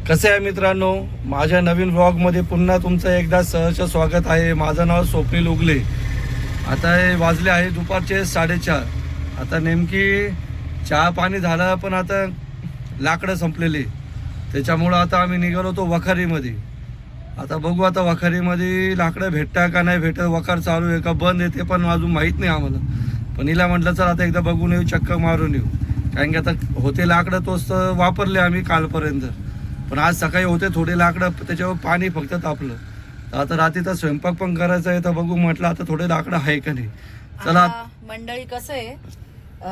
कसे आहे मित्रांनो, माझ्या नवीन व्लॉगमध्ये पुन्हा तुमचं एकदा सहर्ष स्वागत आहे। माझं नाव स्वप्नील उगले। आता हे वाजले आहे दुपारचे 4:30। आता नेमकी चहा पाणी झालं, पण आता लाकडं संपलेली, त्याच्यामुळं आता आम्ही निघालो होतो वखारीमध्ये। आता बघू आता वखारीमध्ये लाकडं भेटता का नाही भेटत, वखार चालू आहे का बंद आहे ते पण अजून माहीत नाही आम्हाला। पण हिला म्हटलं चल आता एकदा बघून येऊ, चक्कर मारून येऊ, कारण की आता होते लाकडं तोच वापरले आम्ही कालपर्यंत, पण आज सकाळी होते थोडे लाकडं, त्याच्यावर पाणी फक्त तापलं। तर आता रात्रीचा स्वयंपाक पण करायचा आहे, तर बघू म्हटलं आता थोडे लाकडं आहे का नाही। चला मंडळी, कसं आहे,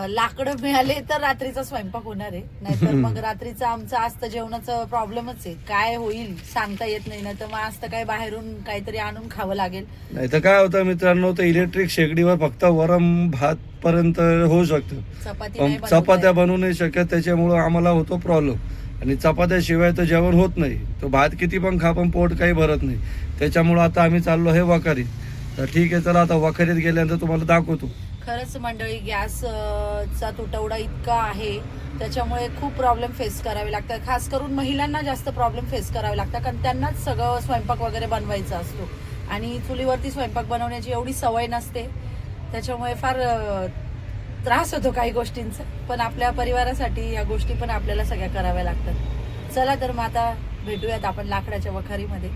लाकडं मिळाले तर रात्रीचा स्वयंपाक होणार आहे, नाहीतर मग रात्रीचं आमचं आज तर जेवणाचं प्रॉब्लेमच आहे। काय होईल सांगता येत नाही, ना तर मग आज तर काय बाहेरून काहीतरी आणून खावं लागेल। नाही तर काय होतं मित्रांनो, तर इलेक्ट्रिक शेगडीवर फक्त वरम भात पर्यंत होऊ शकतं, पण चपात्या बनवू नाही शकत, त्याच्यामुळं आम्हाला होतो प्रॉब्लेम। आणि चपात्याशिवाय तर जेवण होत नाही, तो भात किती पण खा पण पोट काही भरत नाही, त्याच्यामुळं आता आम्ही चाललो आहे वखारीत। तर ठीक आहे, चला आता वखारीत गेल्यानंतर तुम्हाला दाखवतो। खरंच मंडळी, गॅसचा तुटवडा इतका आहे, त्याच्यामुळे खूप प्रॉब्लेम फेस करावे लागतात। खास करून महिलांना जास्त प्रॉब्लेम फेस करावे लागतात, कारण त्यांनाच सगळं स्वयंपाक वगैरे बनवायचा असतो आणि चुलीवरती स्वयंपाक बनवण्याची एवढी सवय नसते, त्याच्यामुळे फार त्रास होतो काही गोष्टींचा। पण आपल्या परिवारासाठी या गोष्टी पण आपल्याला सगळ्या कराव्या लागतात। चला तर मग आता भेटूयात आपण लाकडाच्या वखारीमध्ये।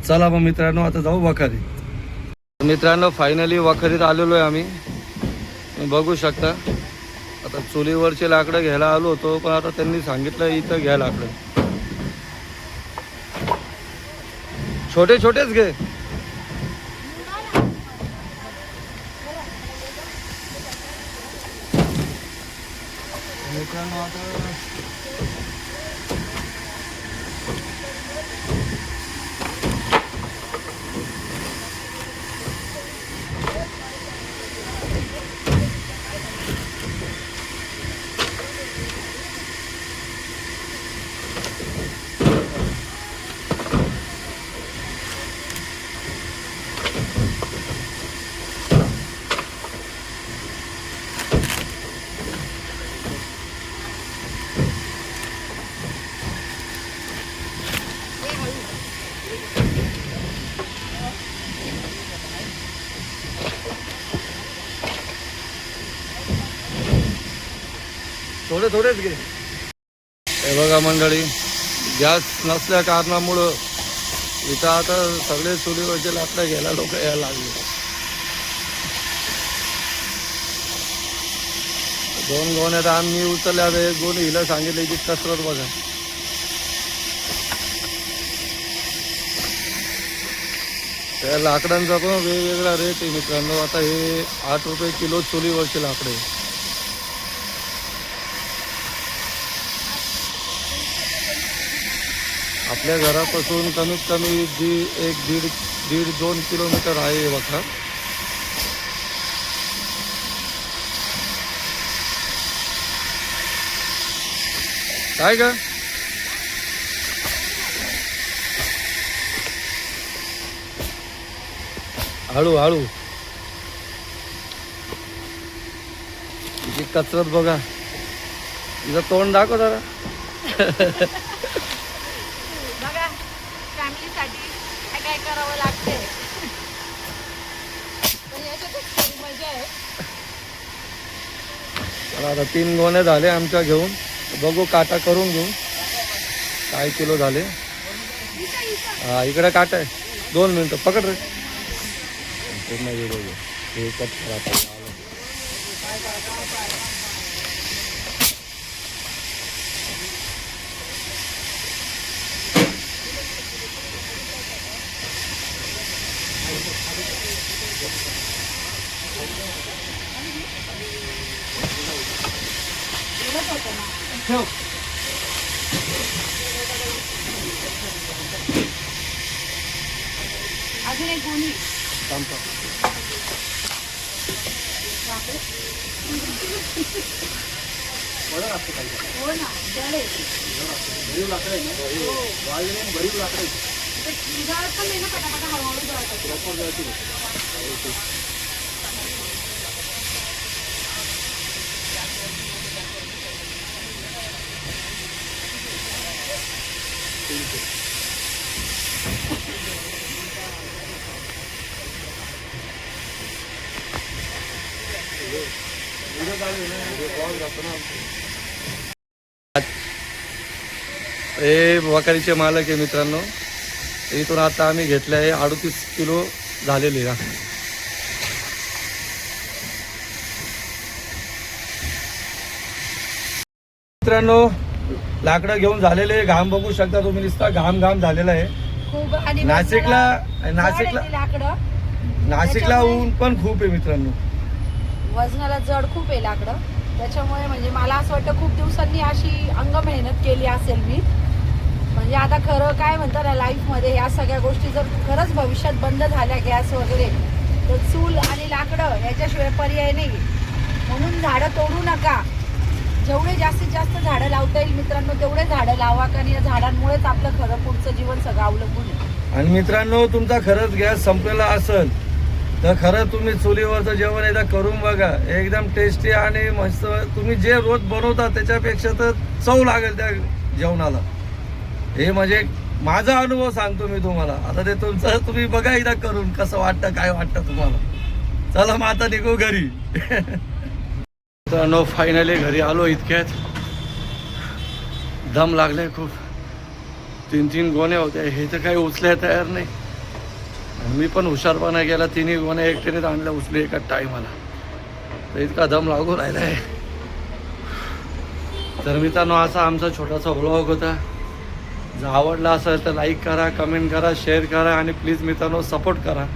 चला मग मित्रांनो, आता जाऊ वखारीत। मित्रांनो, फायनली वखारीत आलेलो आहे आम्ही, तुम्ही बघू शकता। आता चुलीवरचे लाकडं घ्यायला आलो होतो, पण आता त्यांनी सांगितलं इथं घ्या लाकडं, छोटे छोटेच घे। मित्रांनो आता थोडे थोडेच घे। हे बघा मंडळी, गॅस नसल्या कारणामुळं इथं आता सगळे चुलीवरचे लाकडं घ्यायला लोक यायला लागले। 2 गोण्यात आम्ही उचलले, आता 1 गोणी हिला सांगितलं की कसरत बघा। त्या लाकडांचा पण वेगवेगळा रेट आहे मित्रांनो। आता हे 8 रुपये किलो चुलीवरचे लाकडे। आपल्या घरापासून कमीत कमी 1.5-2 किलोमीटर आहे वखार। काय का हळू हळू तिची कसरत बघा, तिचं तोंड दाखव जरा। बघा, फॅमिलीसाठी काय काय करावं लागते, पण याच्यातच मजा आहे। चला आता 3 गोण्या झाले आमच्या घेऊन, बघू काटा करून घेऊ काय किलो झाले। हा, इकडे काटा आहे, 2 मिनिटं पकड रे। पूर्ण एकच ठेव। अजून 1 गोणी हो ना, भरीव लाकडं आहे ना, वाळलेले भरीव लाकडं आहे, पण नाही ना, पटापटा हळूहळू जळतात। हे वकारीचे मालक आहे मित्रांनो. इथून आता आम्ही घेतले आहे 38 किलो झालेले का. मित्रांनो लाकडं घेऊन झालेले, घाम बघू शकता तुम्ही, नुसता घाम घाम झालेला आहे. खूप आणि नाशिकला लाकडं नाशिकला ऊन पण खूप आहे मित्रांनो. वजनाला जड खूप आहे लाकडं. त्याच्यामुळे म्हणजे मला असं वाटतं खूप दिवसांनी अशी अंग मेहनत केली असेल मी. म्हणजे आता खरं काय म्हणतात ना, लाईफमध्ये ह्या सगळ्या गोष्टी जर खरंच भविष्यात बंद झाल्या, गॅस वगैरे, तर चूल आणि लाकडं याच्याशिवाय पर्याय नाही. म्हणून झाडं तोडू नका. जेवढे जास्तीत जास्त झाडं लावता येईल मित्रांनो तेवढे झाडं लावा, कारण या झाडांमुळेच आपलं खरं पुढचं जीवन सगळं अवलंबून आहे. आणि मित्रांनो तुमचा खरंच गॅस संपलेला असेल तर खरं तुम्ही चुलीवरचं जेवण एकदा करून बघा. एकदम टेस्टी आणि मस्त. तुम्ही जे रोज बनवता त्याच्यापेक्षा तर चव लागेल त्या जेवणाला. हे म्हणजे माझा अनुभव सांगतो मी तुम्हाला. आता ते तुमचं तुम्ही बघा एकदा करून कसं वाटतं, काय वाटतं तुम्हाला. चला मग आता निघू घरी. मित्रांनो फायनली घरी आलो. इतक्यात दम लागले खूप. 3 गोण्या होत्या, हे तर काही उचल्या तयार नाही. मी पण हुशारपणा केला, 3 गोण्या एकट्याने आणल्या उचले एका टायमाला. तर इतका दम लागू राहिला आहे. तर मित्रांनो असा आमचा छोटासा व्लॉग होता. जर आवडला असेल तर लाईक करा, कमेंट करा, शेअर करा आणि प्लीज मित्रांनो सपोर्ट करा,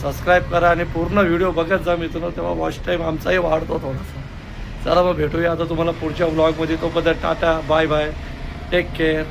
सबस्क्राईब करा आणि पूर्ण व्हिडिओ बघत जा मित्रांनो. तेव्हा वॉच टाईम आमचाही वाढतो थोडासा. चला मग भेटूया आता तुम्हाला पुढच्या व्लॉगमध्ये. तोपर्यंत tata, bye bye, take care.